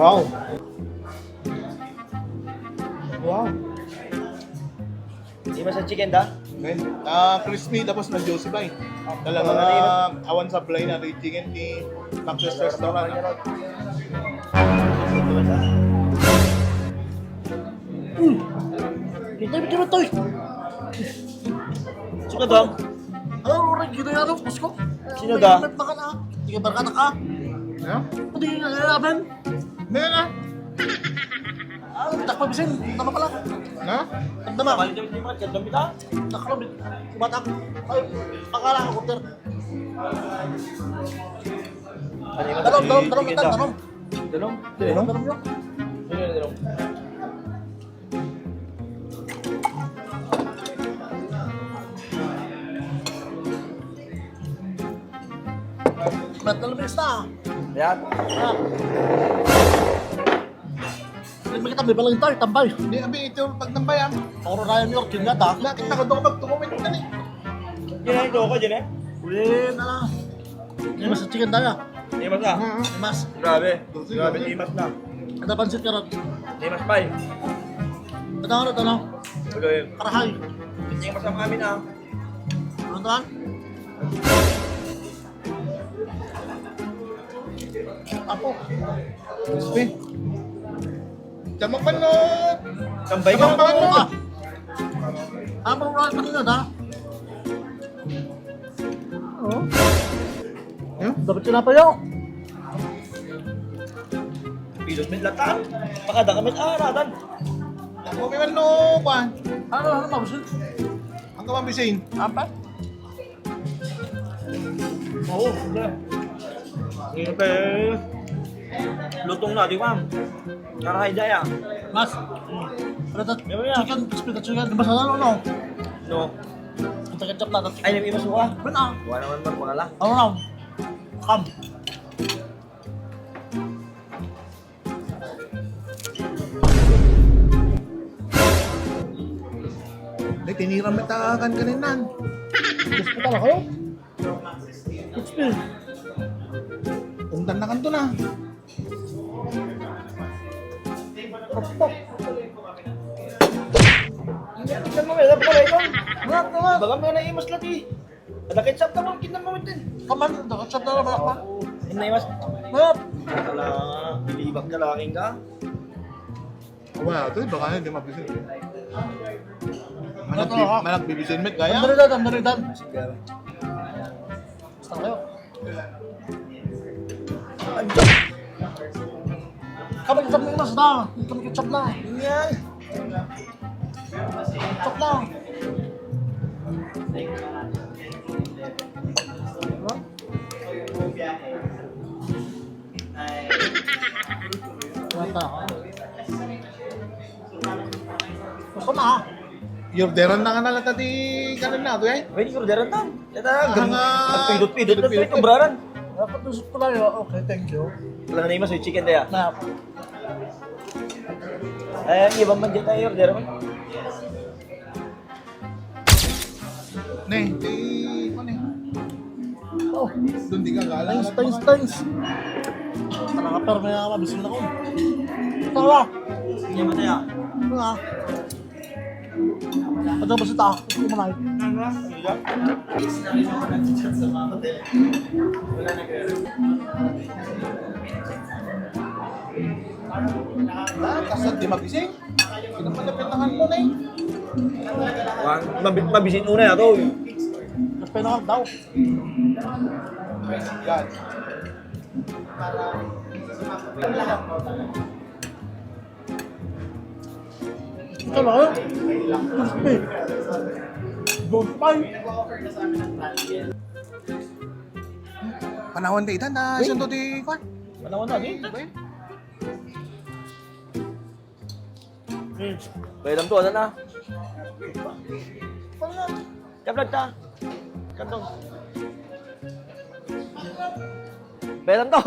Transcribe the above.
Wow. Wow. Di ba sa chicken da? Men, crispy tapos na juicy ba eh. Talagang awan sa play na rin chicken ni Max's Restaurant. Kita bikin toy. Sino daw? Ano orang gitu ya lo, Pusko? Sino da? Makan ah. Tiga berkata ka. Ha? Pwede nga aben. Meron na. Tak pa bisin, tama pala. Na? Tama. Balik kami di market, dami ta? Nakalabit. Kumatak. Ay, akala ko kopter. Dalam. Dalom? Dalam yun. Dalom. Mat na labis na. Yan. Ah. Hindi kita bibalang tayo, tambay. Hindi, abi, ito pagtambayan. Oro Ryan York, yun nga ta. Nakita ko doon pagtumumit ka ni. Diyan na ito ako, dyan eh. Ulit na. Hindi mas chicken tayo. Limas na. Hindi mas. Grabe. Grabe, limas na. Ada pansit ka ron. Limas pa eh. Ada ano? Pagawin. Karahay. Limas ang amin ah. Ano tahan? Apo. Crispy. Tama pa no. Tambay ka. Tama pa no. Apa orang kanina da? Oh. Huh? Dapat sila pa yun. Pilot mit latan. Pakada kami aratan. Okay man no, pan. Ano mabusin? Ang kamambisin. Apa? Oo, hindi. Ngayon kayo. Lutong na, di ba? Karahay daya. Mas. Ada Meron yan. chicken. Di ba sa lalo no? No. Kita kecap na. Ay, nag-imas mo ka. Benar. Wala naman ba mga lang. Ano na? Kam. Hindi, tiniram metakan kaninan. Gusto ko talaga kayo? Crispy. Undan na kanto na. Pop. Tignan mo, wala pa pala ikaw. Berat na. Baga mo na imas lati. Ada kecap ka mo, kinan mo din. Kaman, nakachap na balak pa. Hindi na imas. Berat. Kala, bilibak na laking ka. Wala, ito baka hindi mabisin. Ito, ha? Manak bibisin met gaya. Andaridan. Basta kayo. Andiyan. Kami kecap na imas na. Kami kecap na. Yan. Kecap na. Diba? Mata. Gusto na ha? Yorderan na ka na lata di kanan na ito eh. Pwede ko daran tam. Yata, nga. pindot-pindot na ito, braran. Dapat tusok ko lang yun. Okay, thank you. Wala na imas, may chicken daya. Na, Ay, ibang man dyan tayo, daran. Ne, di ko ne. oh, Doon di ka gala. thanks. Parang kapar may mabisin ako. Ito ba? Hindi mo tayo. Ito nga. Ito ba sita? Gusto ko manay. Kasat di magising. Pinapalapitangan mo na eh. Mabisin una na ito. Mas pinakal daw. God. Ito lang yun. Crispy. Don't mind. Panahon di itan na siya to di kwan. Panahon na, di. Kaya lang to, ano na? Kaplag ta. Kantong. Kaya lang to.